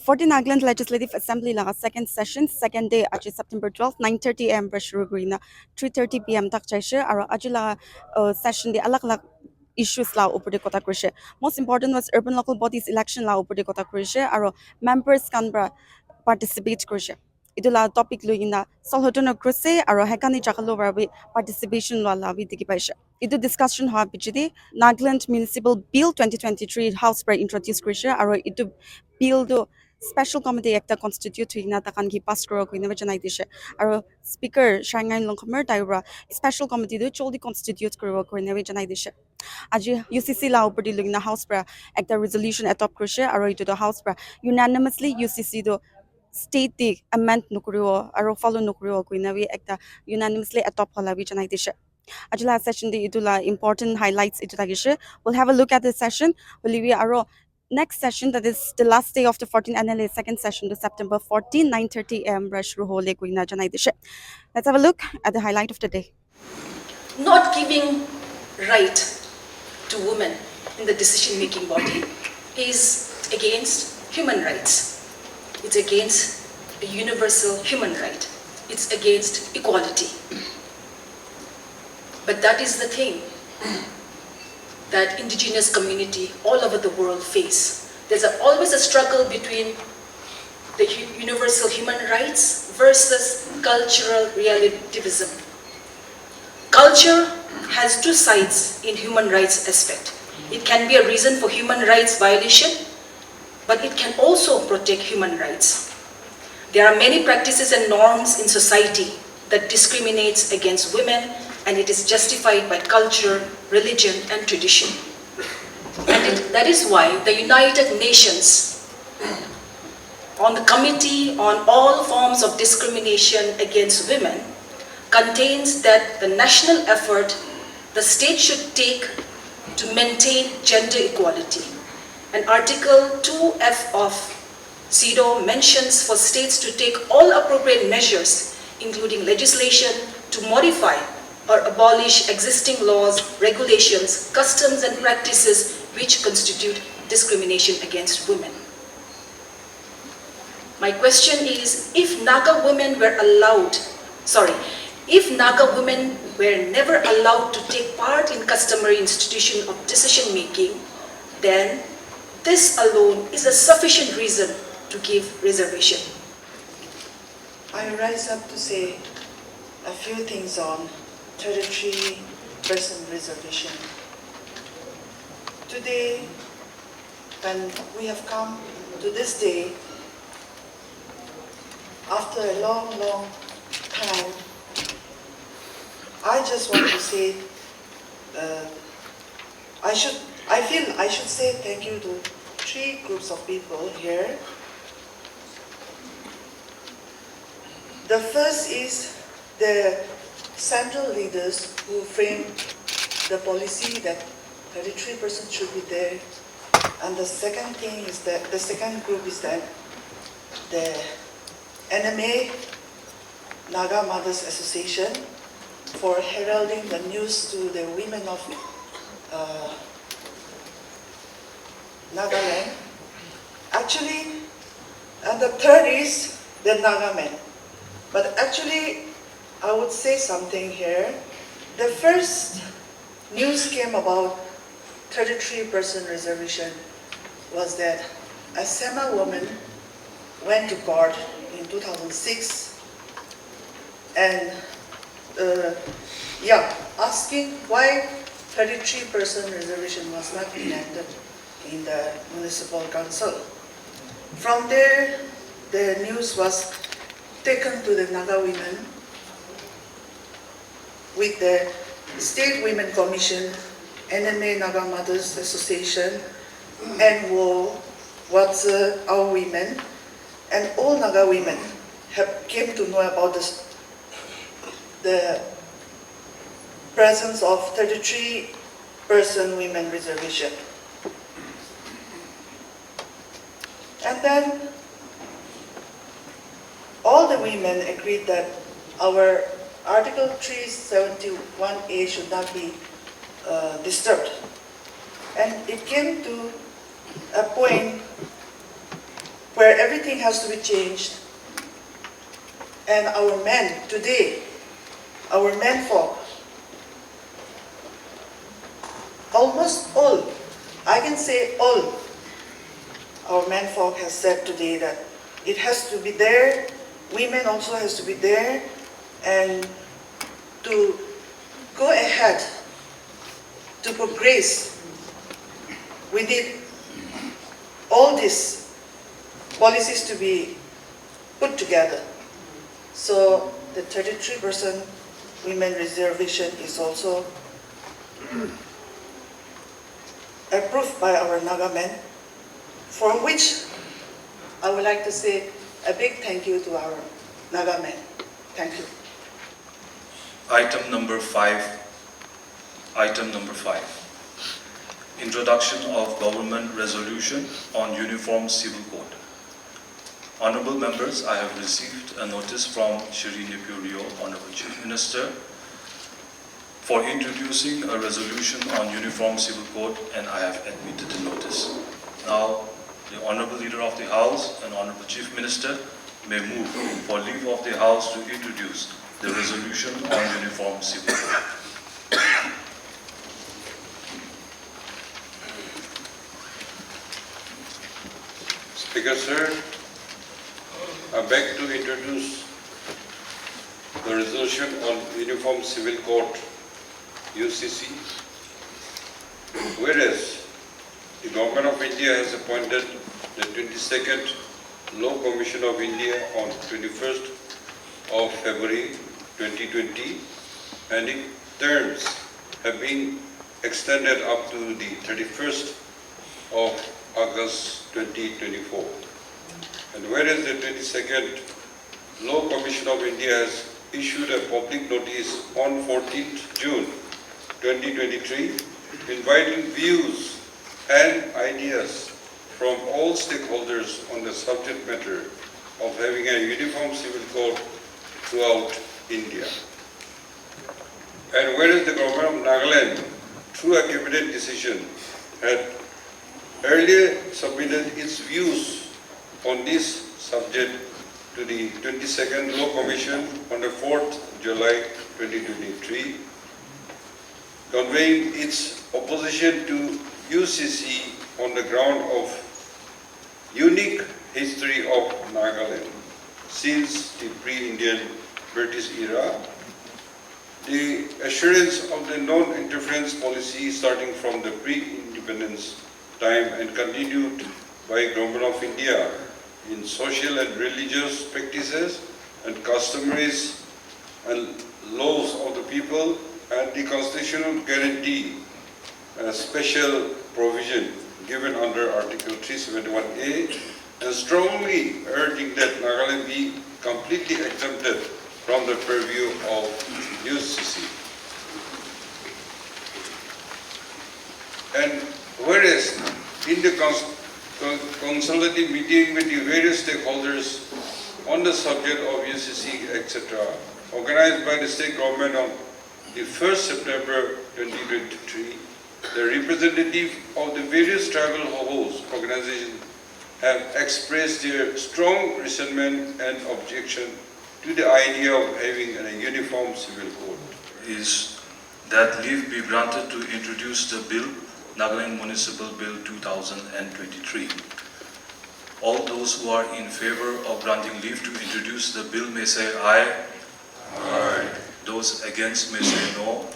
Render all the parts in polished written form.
14 Nagaland Legislative Assembly la second session second day aji September 12 9:30 am shuru grina 3:30 pm tak chaise aro ajila session de alag alag issues la upor de kota kurise. Most important was urban local bodies election la upor de kota kurise aro members kan bra participate kurise. Itu la topic luina solhotono kruse aro hekani jakalo barabi participation la vi diki paise. Itu discussion hoa bichidi Nagaland Municipal Bill 2023 House by introduce kurise aro itu bill do special committee ekta constitute huina takan ki pass koro kuina janai dishe aro speaker shangai longkhamer taira special committee do choldi constitute koro kuina janai dishe aji UCC la upor di lugina house pra ekta resolution adopt kurise aro itu do house pra unanimously UCC do state the amend nukuriwo aro follow nukuriwo kuina wi ekta unanimously adopt hola wi janai dishe ajula session de itula important highlights itu tagishe. We'll have a look at the session will we aro next session, that is the last day of the 14th NLA second session to September 14 9:30 am let's have a look at the highlight of the day. Not giving right to women in the decision-making body is against human rights. It's against a universal human right. It's against equality. But that is the thing that indigenous community all over the world face. There's always a struggle between the universal human rights versus cultural relativism. Culture has two sides in human rights aspect. It can be a reason for human rights violation, but it can also protect human rights. There are many practices and norms in society that discriminates against women, and it is justified by culture, religion, and tradition. And that is why the United Nations, on the Committee on All Forms of Discrimination Against Women, contains that the national effort the state should take to maintain gender equality. And Article 2F of CEDAW mentions for states to take all appropriate measures, including legislation, to modify or abolish existing laws, regulations, customs, and practices which constitute discrimination against women. My question is, if Naga women were never allowed to take part in customary institution of decision making, then this alone is a sufficient reason to give reservation. I rise up to say a few things on territory person reservation. Today, when we have come to this day, after a long, long time, I just want to say, I feel I should say thank you to three groups of people here. The first is the central leaders who framed the policy that 33% should be there. And the second thing is that the second group is that the NMA, Naga Mothers Association, for heralding the news to the women of Nagaland. Actually, and the third is the Naga men. But actually, I would say something here. The first news came about 33% reservation was that a Sema woman went to court in 2006 and asking why 33% reservation was not enacted in the municipal council. From there, the news was taken to the Naga women with the State Women Commission, NMA Naga Mothers Association, NWO, What's Our Women, and all Naga women came to know about the presence of 33% women reservation. And then all the women agreed that our Article 371A should not be disturbed. And it came to a point where everything has to be changed. And our men today, our menfolk, almost all, I can say all, our menfolk has said today that it has to be there, women also has to be there, and to go ahead, to progress, we need all these policies to be put together. So the 33% women reservation is also approved by our Naga men, for which I would like to say a big thank you to our Naga men. Thank you. Item number 5. Introduction of Government Resolution on Uniform Civil Code. Honorable members, I have received a notice from Shri Nipurio, Honorable Chief Minister, for introducing a resolution on Uniform Civil Code, and I have admitted the notice. Now, the Honorable Leader of the House and Honorable Chief Minister may move for leave of the House to introduce the resolution on Uniform Civil Code. Speaker, sir, I beg to introduce the resolution on Uniform Civil Code UCC. Whereas the Government of India has appointed the 22nd Law Commission of India on 21st of February 2020, and its terms have been extended up to the 31st of August 2024. And whereas the 22nd Law Commission of India has issued a public notice on 14th June 2023 inviting views and ideas from all stakeholders on the subject matter of having a uniform civil code throughout India. And whereas the government of Nagaland, through a cabinet decision, had earlier submitted its views on this subject to the 22nd Law Commission on the 4th July 2023, conveying its opposition to UCC on the ground of unique history of Nagaland since the pre-Indian British era, the assurance of the non-interference policy starting from the pre-independence time and continued by Government of India in social and religious practices and customaries and laws of the people, and the constitutional guarantee a special provision given under Article 371A, and strongly urging that Nagaland be completely exempted from the purview of UCC. And whereas in the consultative meeting with the various stakeholders on the subject of UCC, etc., organized by the state government on the 1st September 2023, the representative of the various tribal host organizations have expressed their strong resentment and objection to the idea of having a uniform civil code. Is that leave be granted to introduce the bill, Nagaland Municipal Bill 2023. All those who are in favor of granting leave to introduce the bill may say aye. Aye. Those against may say no.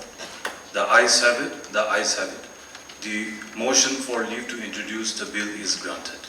The ayes have it. The ayes have it. The motion for leave to introduce the bill is granted.